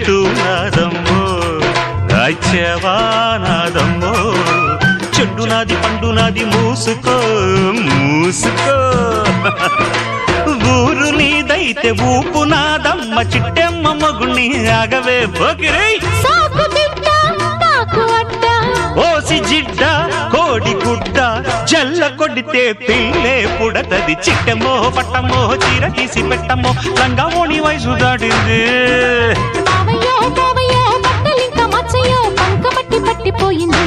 చెప్తున్నాదమ్మో రాజ్యవానాదమ్మో చెడ్డు నాది పండు నాది మూసుకో మూసుకో ఊరు నీదైతే ఊపు నాదమ్మ చిట్టెమ్మ మగుణ్ణి ఆగవే పోకిరై ఓసి జిడ్డ కోడి గుడ్డ జల్ల కొడితే పిల్లే పుడతది చిట్టెమ్మో పట్టమ్మో చీర తీసి పెట్టమ్మో రంగమోని వయసు దాటింది పట్టిపోయింది